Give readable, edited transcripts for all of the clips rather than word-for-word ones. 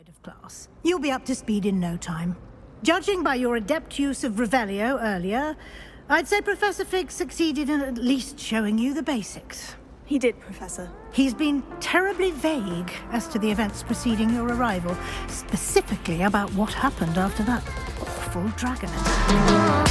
of class. You'll be up to speed in no time. Judging by your adept use of Revelio earlier, I'd say Professor Fig succeeded in at least showing you the basics. He did, Professor. He's been terribly vague as to the events preceding your arrival, specifically about what happened after that awful dragon attack.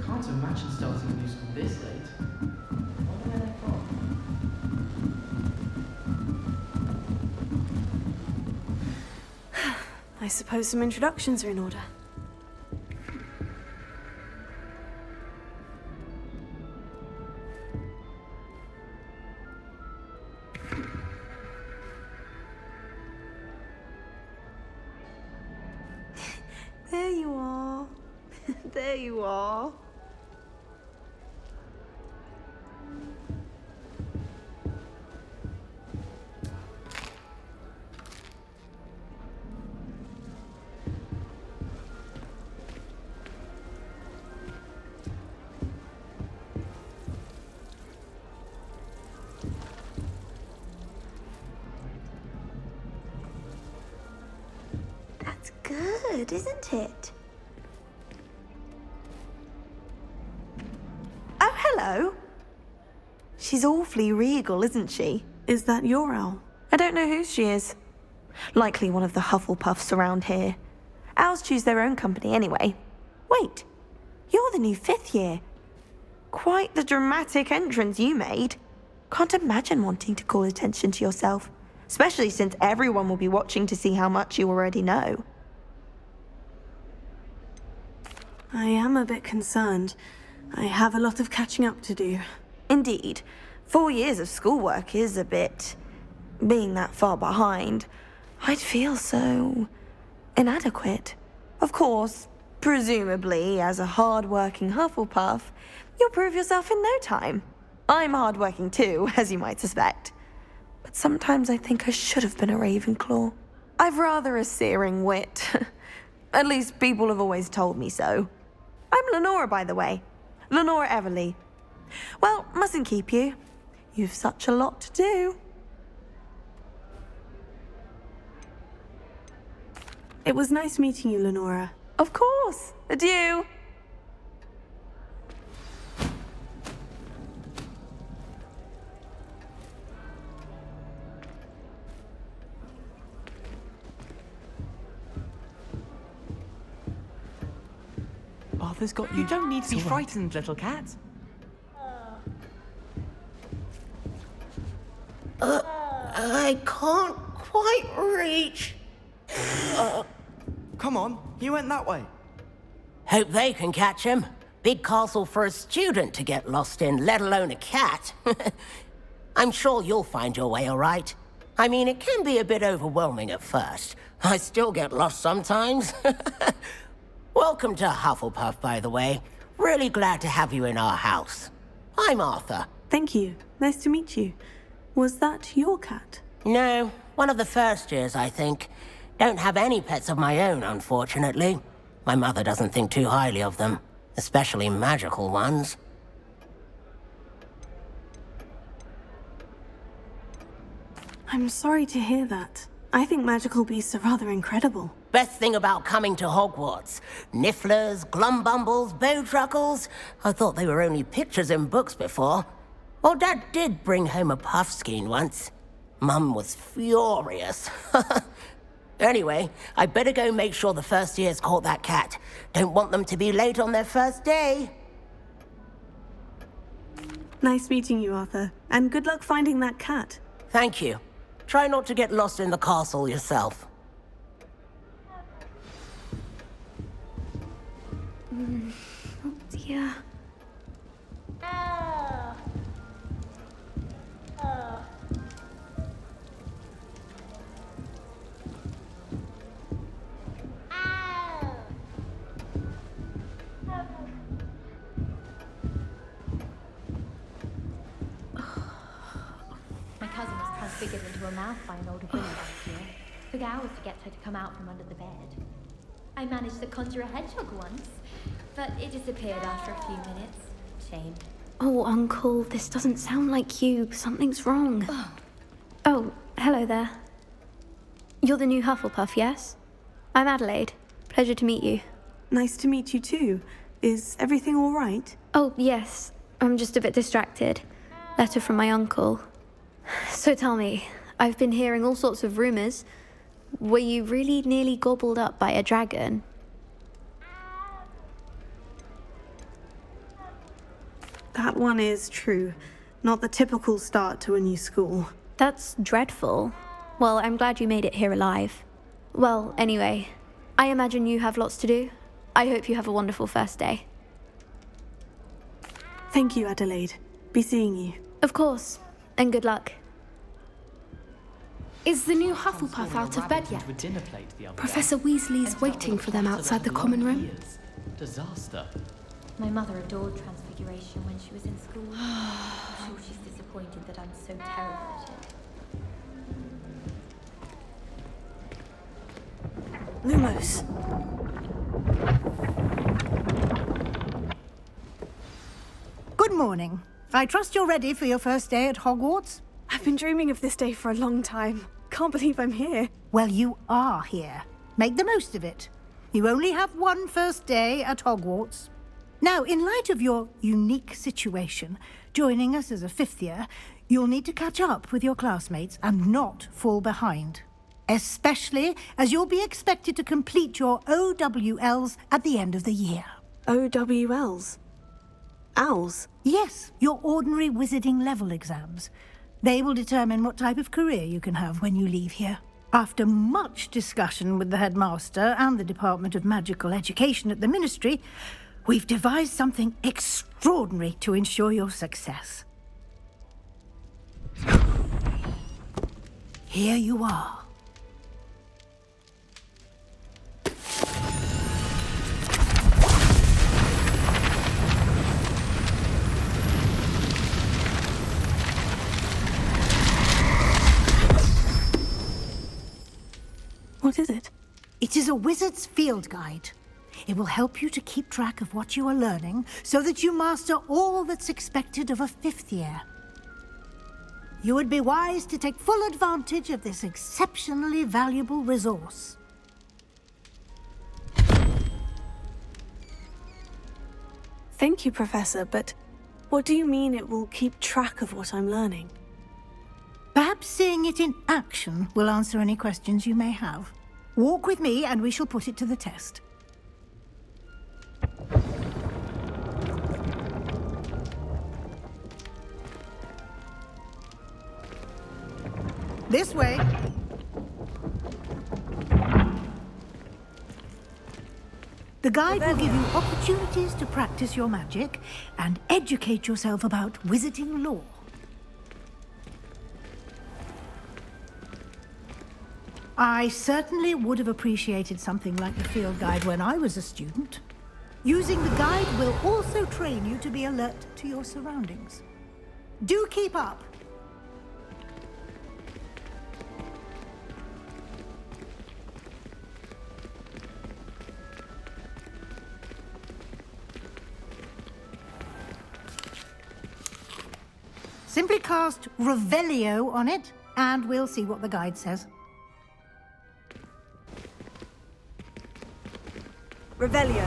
Can't imagine starting a new school this late. Wonder where they're from. I suppose some introductions are in order. There you are. There you are. That's good, isn't it? Oh, hello. She's awfully regal, isn't she? Is that your owl? I don't know who she is. Likely one of the Hufflepuffs around here. Owls choose their own company anyway. Wait, you're the new 5th year. Quite the dramatic entrance you made. Can't imagine wanting to call attention to yourself, especially since everyone will be watching to see how much you already know. I am a bit concerned. I have a lot of catching up to do. Indeed. 4 years of schoolwork is a bit... being that far behind. I'd feel so... inadequate. Of course, presumably, as a hard-working Hufflepuff, you'll prove yourself in no time. I'm hard-working too, as you might suspect. But sometimes I think I should have been a Ravenclaw. I've rather a searing wit. At least people have always told me so. I'm Lenora, by the way. Lenora Everly. Well, mustn't keep you. You've such a lot to do. It was nice meeting you, Lenora. Of course. Adieu. Arthur's got you. You don't need to be frightened, little cat. I can't quite reach. Come on, he went that way. Hope they can catch him. Big castle for a student to get lost in, let alone a cat. I'm sure you'll find your way all right. I mean, it can be a bit overwhelming at first. I still get lost sometimes. Welcome to Hufflepuff, by the way. Really glad to have you in our house. I'm Arthur. Thank you. Nice to meet you. Was that your cat? No, one of the first years, I think. Don't have any pets of my own, unfortunately. My mother doesn't think too highly of them, especially magical ones. I'm sorry to hear that. I think magical beasts are rather incredible. Best thing about coming to Hogwarts. Nifflers, glumbumbles, bowtruckles. I thought they were only pictures in books before. Well, Dad did bring home a puffskein once. Mum was furious. Anyway, I better go make sure the first years caught that cat. Don't want them to be late on their first day. Nice meeting you, Arthur. And good luck finding that cat. Thank you. Try not to get lost in the castle yourself. Oh dear. transfigured into a mouse by an older bully last year. Took hours to get her to come out from under the bed. I managed to conjure a hedgehog once, but it disappeared after a few minutes. Shame. Oh, Uncle, this doesn't sound like you. Something's wrong. Oh, hello there. You're the new Hufflepuff, yes? I'm Adelaide. Pleasure to meet you. Nice to meet you too. Is everything all right? Oh, yes. I'm just a bit distracted. Letter from my uncle. So tell me, I've been hearing all sorts of rumors. Were you really nearly gobbled up by a dragon? That one is true. Not the typical start to a new school. That's dreadful. Well, I'm glad you made it here alive. Well, anyway, I imagine you have lots to do. I hope you have a wonderful first day. Thank you, Adelaide. Be seeing you. Of course, and good luck. Is the new Hufflepuff out of bed yet? Professor Weasley's waiting for them outside the common room. Disaster. My mother adored Transfiguration when she was in school. I'm sure she's disappointed that I'm so terrible at it. Lumos. Good morning. I trust you're ready for your first day at Hogwarts? I've been dreaming of this day for a long time. Can't believe I'm here. Well, you are here. Make the most of it. You only have one first day at Hogwarts. Now, in light of your unique situation, joining us as a fifth year, you'll need to catch up with your classmates and not fall behind. Especially as you'll be expected to complete your OWLs at the end of the year. OWLs? Owls? Yes, your ordinary wizarding level exams. They will determine what type of career you can have when you leave here. After much discussion with the headmaster and the Department of Magical Education at the Ministry, we've devised something extraordinary to ensure your success. Here you are. What is it? It is a wizard's field guide. It will help you to keep track of what you are learning so that you master all that's expected of a fifth year. You would be wise to take full advantage of this exceptionally valuable resource. Thank you, Professor, but what do you mean it will keep track of what I'm learning? Perhaps seeing it in action will answer any questions you may have. Walk with me and we shall put it to the test. This way. The guide will give you opportunities to practice your magic and educate yourself about wizarding lore. I certainly would have appreciated something like the field guide when I was a student. Using the guide will also train you to be alert to your surroundings. Do keep up. Simply cast Revelio on it, and we'll see what the guide says. Revelio.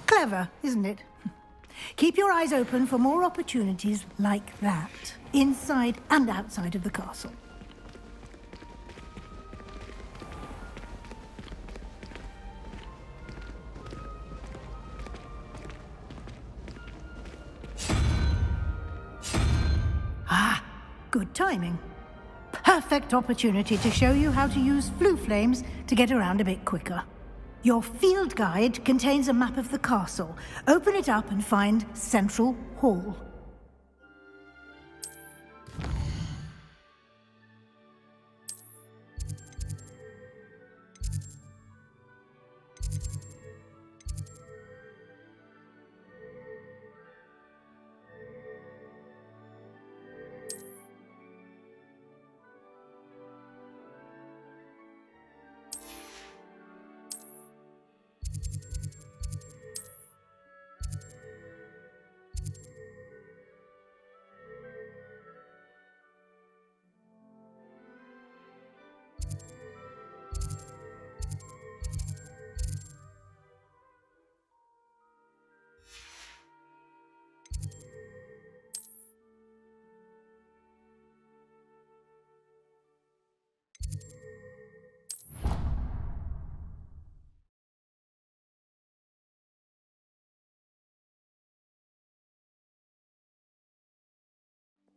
Clever, isn't it? Keep your eyes open for more opportunities like that, inside and outside of the castle. Ah, good timing. Perfect opportunity to show you how to use flue flames to get around a bit quicker. Your field guide contains a map of the castle. Open it up and find Central Hall.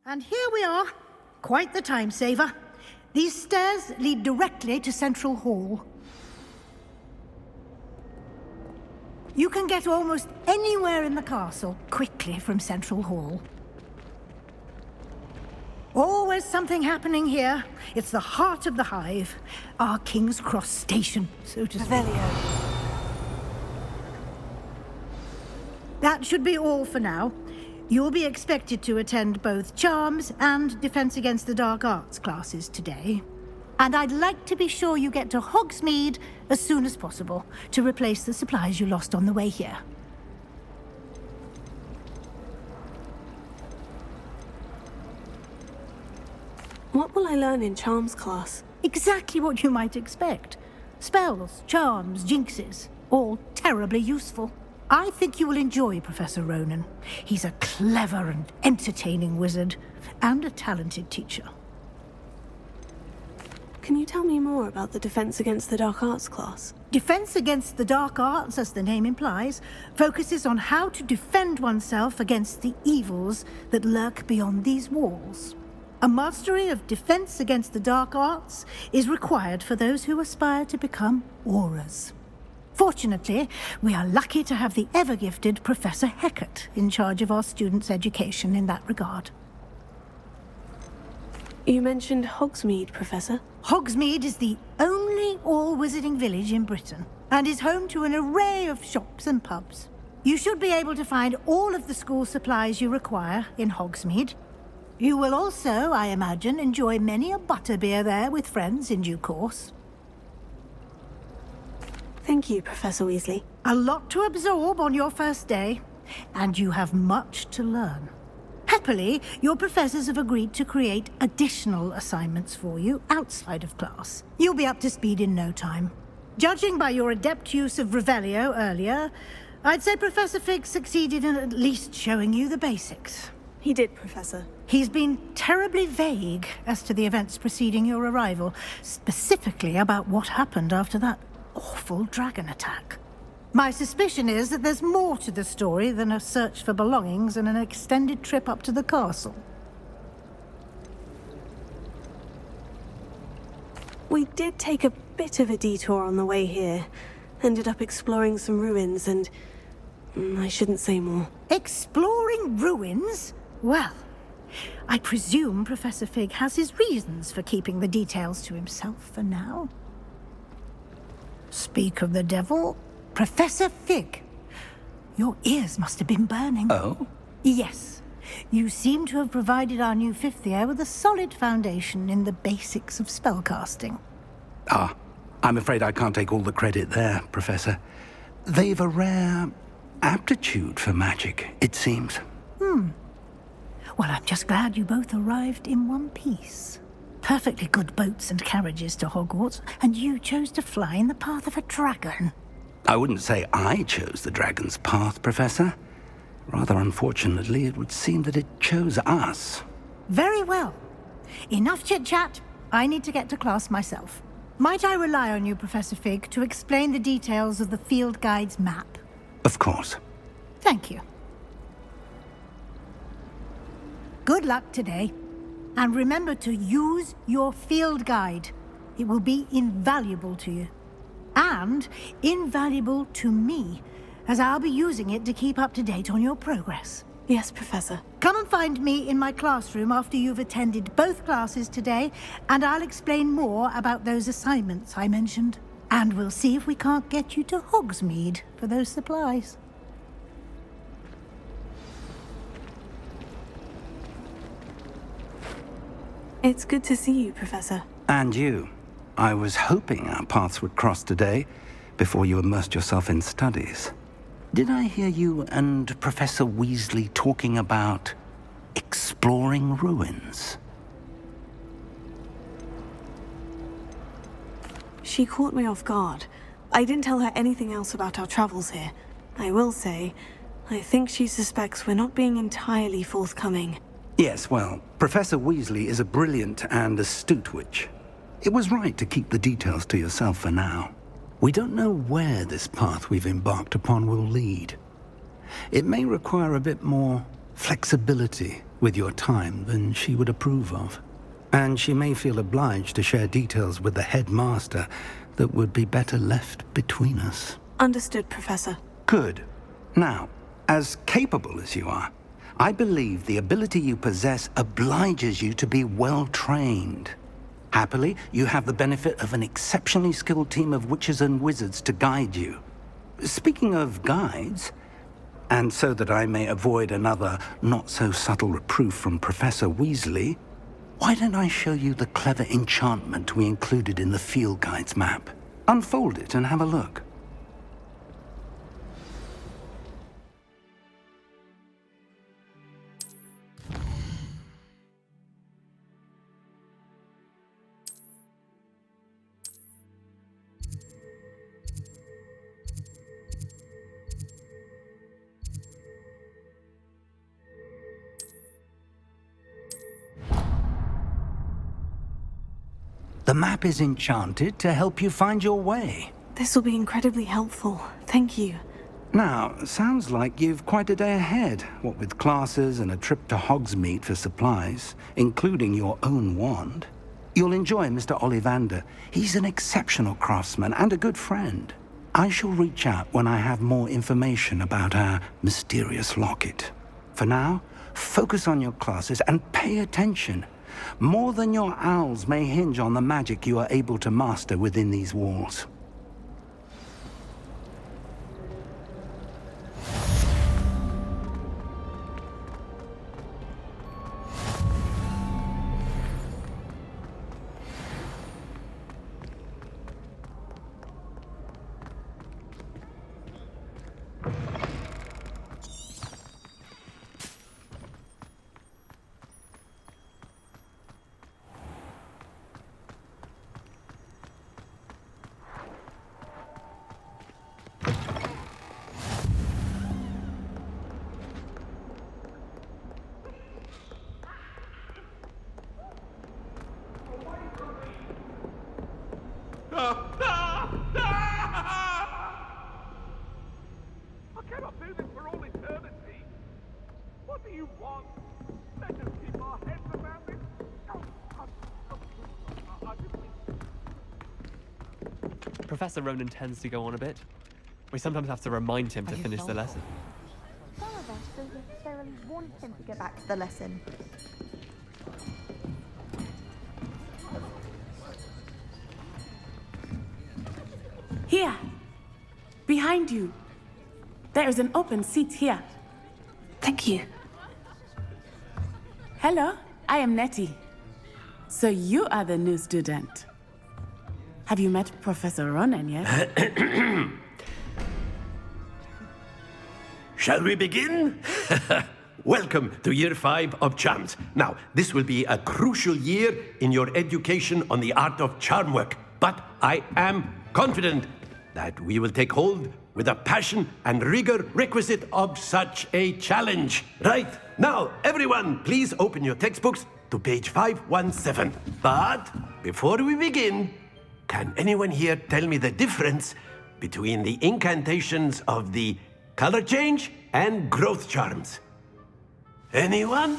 And here we are. Quite the time saver. These stairs lead directly to Central Hall. You can get almost anywhere in the castle quickly from Central Hall. Always something happening here. It's the heart of the hive. Our King's Cross station, so to speak. Revelio. That should be all for now. You'll be expected to attend both Charms and Defense Against the Dark Arts classes today. And I'd like to be sure you get to Hogsmeade as soon as possible to replace the supplies you lost on the way here. What will I learn in Charms class? Exactly what you might expect. Spells, charms, jinxes, all terribly useful. I think you will enjoy Professor Ronan. He's a clever and entertaining wizard, and a talented teacher. Can you tell me more about the Defense Against the Dark Arts class? Defense Against the Dark Arts, as the name implies, focuses on how to defend oneself against the evils that lurk beyond these walls. A mastery of Defense Against the Dark Arts is required for those who aspire to become auras. Fortunately, we are lucky to have the ever-gifted Professor Hecat in charge of our students' education in that regard. You mentioned Hogsmeade, Professor. Hogsmeade is the only all-wizarding village in Britain, and is home to an array of shops and pubs. You should be able to find all of the school supplies you require in Hogsmeade. You will also, I imagine, enjoy many a butterbeer there with friends in due course. Thank you, Professor Weasley. A lot to absorb on your first day, and you have much to learn. Happily, your professors have agreed to create additional assignments for you outside of class. You'll be up to speed in no time. Judging by your adept use of Revelio earlier, I'd say Professor Fig succeeded in at least showing you the basics. He did, Professor. He's been terribly vague as to the events preceding your arrival, specifically about what happened after that awful dragon attack. My suspicion is that there's more to the story than a search for belongings and an extended trip up to the castle. We did take a bit of a detour on the way here. Ended up exploring some ruins and... I shouldn't say more. Exploring ruins? Well, I presume Professor Fig has his reasons for keeping the details to himself for now. Speak of the devil, Professor Fig. Your ears must have been burning. Oh? Yes. You seem to have provided our new fifth year with a solid foundation in the basics of spellcasting. Ah, I'm afraid I can't take all the credit there, Professor. They've a rare aptitude for magic, it seems. Well, I'm just glad you both arrived in one piece. Perfectly good boats and carriages to Hogwarts, and you chose to fly in the path of a dragon. I wouldn't say I chose the dragon's path, Professor. Rather unfortunately, it would seem that it chose us. Very well. Enough chit-chat. I need to get to class myself. Might I rely on you, Professor Fig, to explain the details of the field guide's map? Of course. Thank you. Good luck today. And remember to use your field guide. It will be invaluable to you. And invaluable to me, as I'll be using it to keep up to date on your progress. Yes, Professor. Come and find me in my classroom after you've attended both classes today, and I'll explain more about those assignments I mentioned. And we'll see if we can't get you to Hogsmeade for those supplies. It's good to see you, Professor. And you. I was hoping our paths would cross today, before you immersed yourself in studies. Did I hear you and Professor Weasley talking about exploring ruins? She caught me off guard. I didn't tell her anything else about our travels here. I will say, I think she suspects we're not being entirely forthcoming. Yes, well, Professor Weasley is a brilliant and astute witch. It was right to keep the details to yourself for now. We don't know where this path we've embarked upon will lead. It may require a bit more flexibility with your time than she would approve of. And she may feel obliged to share details with the headmaster that would be better left between us. Understood, Professor. Good. Now, as capable as you are, I believe the ability you possess obliges you to be well-trained. Happily, you have the benefit of an exceptionally skilled team of witches and wizards to guide you. Speaking of guides, and so that I may avoid another not-so-subtle reproof from Professor Weasley, why don't I show you the clever enchantment we included in the field guide's map? Unfold it and have a look. The map is enchanted to help you find your way. This will be incredibly helpful. Thank you. Now, sounds like you've quite a day ahead, what with classes and a trip to Hogsmeade for supplies, including your own wand. You'll enjoy Mr. Ollivander. He's an exceptional craftsman and a good friend. I shall reach out when I have more information about our mysterious locket. For now, focus on your classes and pay attention. More than your owls may hinge on the magic you are able to master within these walls. I cannot do this for all eternity. What do you want? Let us keep our heads around this. Professor Ronan tends to go on a bit. We sometimes have to remind him to finish the lesson. Some of us don't necessarily want him to get back to the lesson. Here, behind you. There is an open seat here. Thank you. Hello, I am Nettie. So you are the new student. Have you met Professor Ronan yet? Shall we begin? Welcome to Year 5 of Charms. Now, this will be a crucial year in your education on the art of charm work, but I am confident that we will take hold with the passion and rigor requisite of such a challenge. Right, now, everyone, please open your textbooks to page 517. But before we begin, can anyone here tell me the difference between the incantations of the color change and growth charms? Anyone?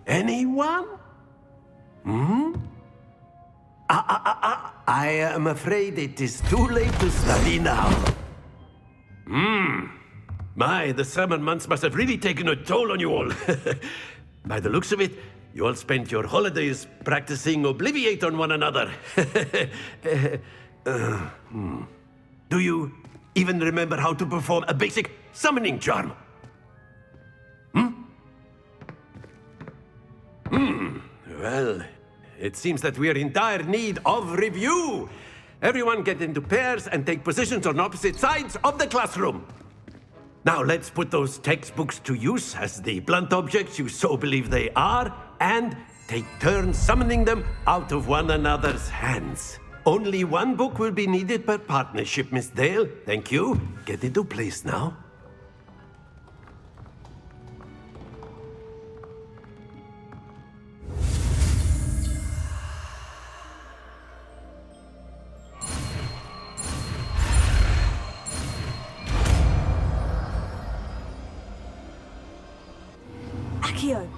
Anyone? I am afraid it is too late to study now. My, the summer months must have really taken a toll on you all. By the looks of it, you all spent your holidays practicing Obliviate on one another. Do you even remember how to perform a basic summoning charm? Well, it seems that we are in dire need of review. Everyone get into pairs and take positions on opposite sides of the classroom. Now let's put those textbooks to use as the blunt objects you so believe they are, and take turns summoning them out of one another's hands. Only one book will be needed per partnership, Miss Dale. Thank you. Get into place now. Accio.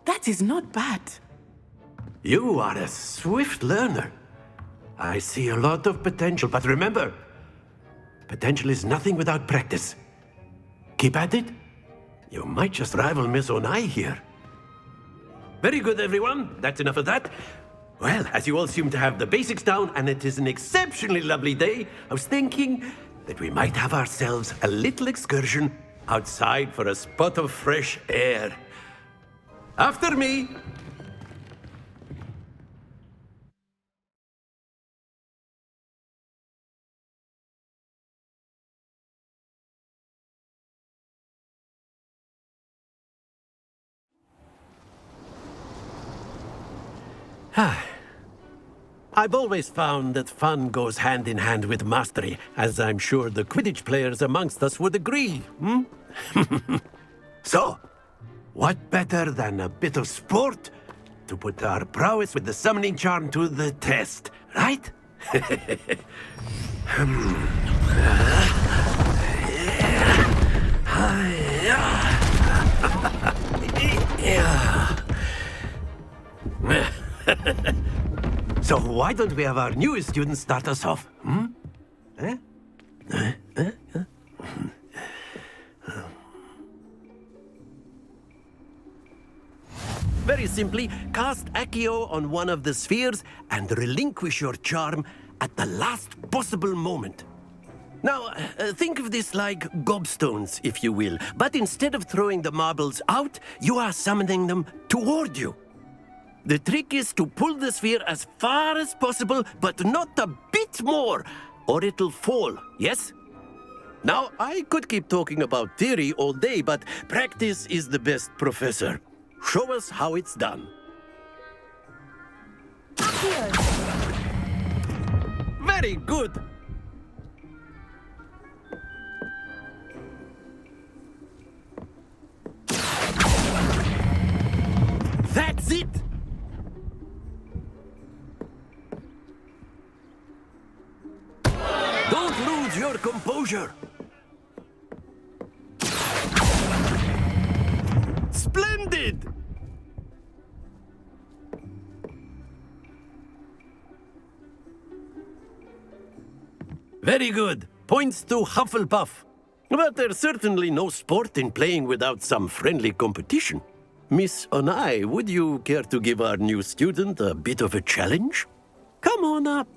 That is not bad. You are a swift learner. I see a lot of potential, but remember, potential is nothing without practice. Keep at it. You might just rival Miss Onai here. Very good, everyone. That's enough of that. Well, as you all seem to have the basics down, and it is an exceptionally lovely day, I was thinking that we might have ourselves a little excursion outside for a spot of fresh air. After me. I've always found that fun goes hand in hand with mastery, as I'm sure the Quidditch players amongst us would agree, So, what better than a bit of sport to put our prowess with the summoning charm to the test, right? So why don't we have our newest student start us off? Very simply, cast Accio on one of the spheres and relinquish your charm at the last possible moment. Now, think of this like gobstones, if you will, but instead of throwing the marbles out, you are summoning them toward you. The trick is to pull the sphere as far as possible, but not a bit more, or it'll fall, yes? Now, I could keep talking about theory all day, but practice is the best professor. Show us how it's done. Very good. That's it! Don't lose your composure! Splendid! Very good. Points to Hufflepuff. But there's certainly no sport in playing without some friendly competition. Miss Onai, would you care to give our new student a bit of a challenge? Come on up.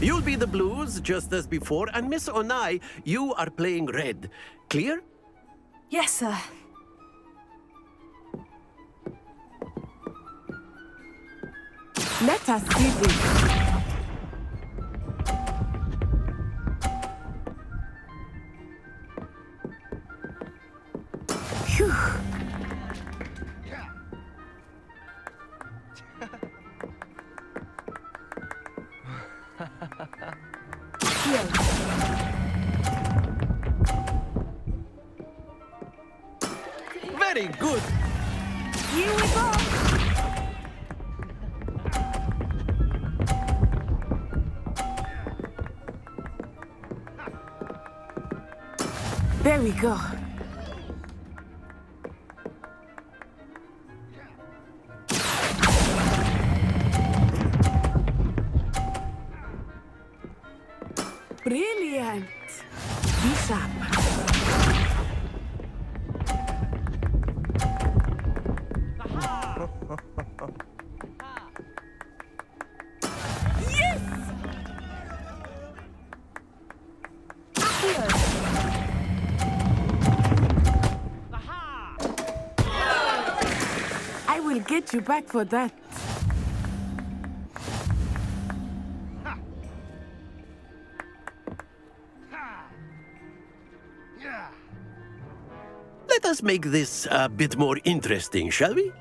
You'll be the blues, just as before, and Miss Onai, you are playing red. Clear? Yes, sir. Let us see this. Phew. Very good. Here we go. There we go. sharp. I will get you back for that. Let us make this a bit more interesting, shall we?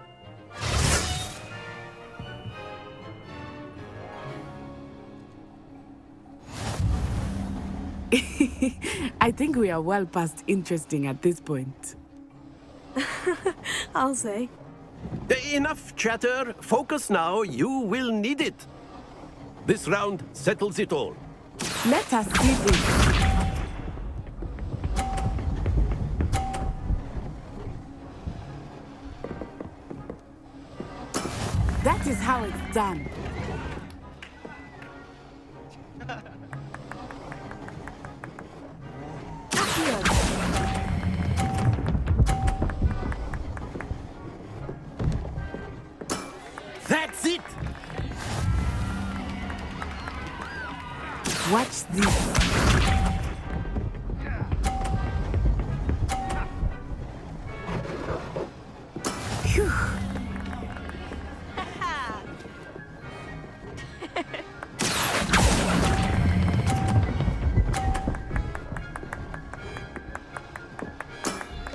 I think we are well past interesting at this point. I'll say. Enough chatter. Focus now. You will need it. This round settles it all. Let us see this. That is how it's done. That's it! Watch this. Phew.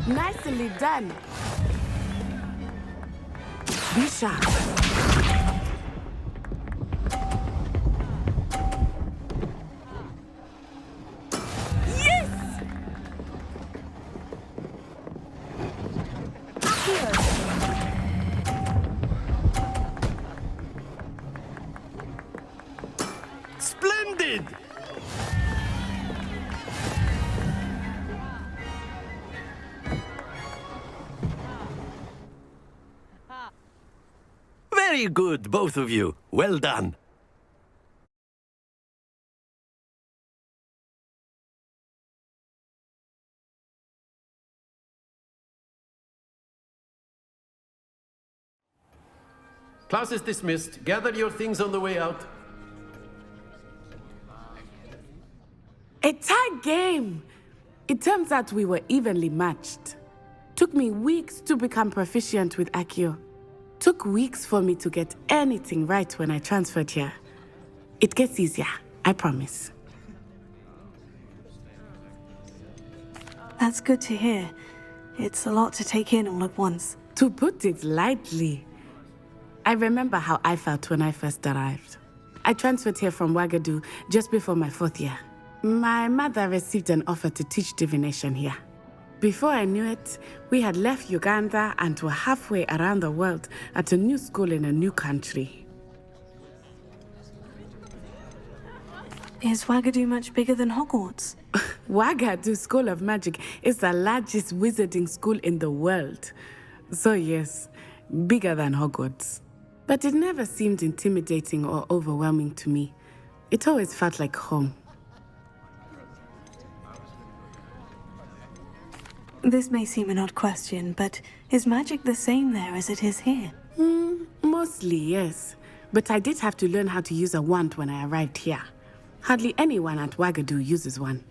Nicely done. Be sharp. Splendid! Very good, both of you. Well done. Class is dismissed. Gather your things on the way out. A tie game! It turns out we were evenly matched. Took me weeks to become proficient with Accio. Took weeks for me to get anything right when I transferred here. It gets easier, I promise. That's good to hear. It's a lot to take in all at once. To put it lightly, I remember how I felt when I first arrived. I transferred here from Ouagadougou just before my 4th year. My mother received an offer to teach divination here. Before I knew it, we had left Uganda and were halfway around the world at a new school in a new country. Is Ouagadougou much bigger than Hogwarts? Ouagadougou School of Magic is the largest wizarding school in the world. So yes, bigger than Hogwarts. But it never seemed intimidating or overwhelming to me. It always felt like home. This may seem an odd question, but is magic the same there as it is here? Mostly, yes. But I did have to learn how to use a wand when I arrived here. Hardly anyone at Ouagadougou uses one.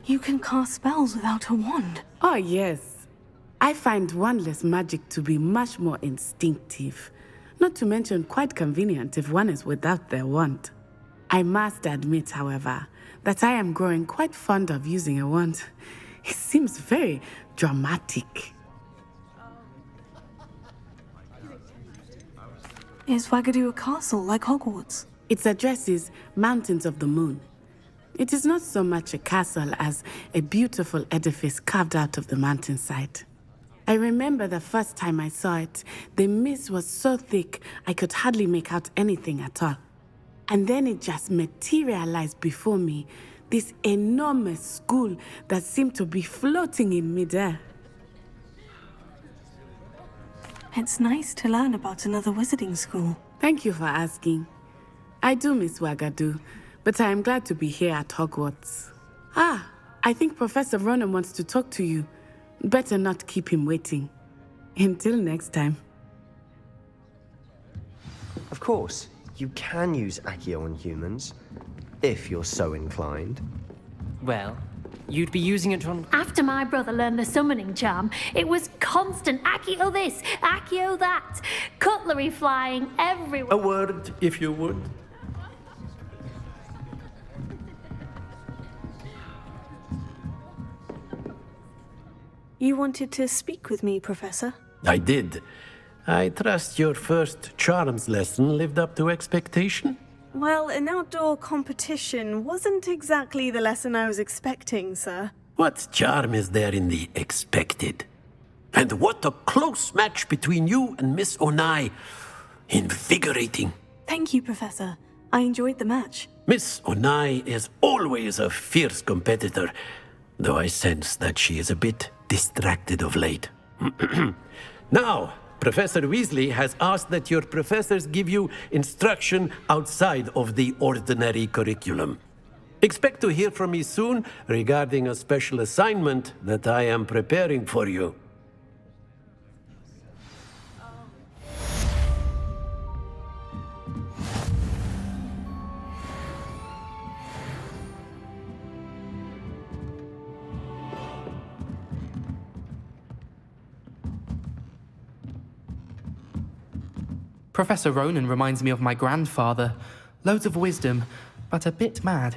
You can cast spells without a wand? Oh, yes. I find wandless magic to be much more instinctive. Not to mention quite convenient if one is without their wand. I must admit, however, that I am growing quite fond of using a wand. It seems very dramatic. Is Ouagadougou a castle like Hogwarts? Its address is Mountains of the Moon. It is not so much a castle as a beautiful edifice carved out of the mountainside. I remember the first time I saw it, the mist was so thick I could hardly make out anything at all. And then it just materialized before me, this enormous school that seemed to be floating in midair. It's nice to learn about another wizarding school. Thank you for asking. I do miss Ouagadougou, but I am glad to be here at Hogwarts. Ah, I think Professor Ronan wants to talk to you. Better not keep him waiting. Until next time. Of course, you can use Accio on humans, if you're so inclined. Well, you'd be using it on... After my brother learned the summoning charm, it was constant Accio this, Accio that, cutlery flying everywhere. A word, if you would. You wanted to speak with me, Professor? I did. I trust your first charms lesson lived up to expectation? Well, an outdoor competition wasn't exactly the lesson I was expecting, sir. What charm is there in the expected? And what a close match between you and Miss Onai. Invigorating. Thank you, Professor. I enjoyed the match. Miss Onai is always a fierce competitor, though I sense that she is a bit distracted of late. Now, Professor Weasley has asked that your professors give you instruction outside of the ordinary curriculum. Expect to hear from me soon regarding a special assignment that I am preparing for you. Professor Ronan reminds me of my grandfather. Loads of wisdom, but a bit mad.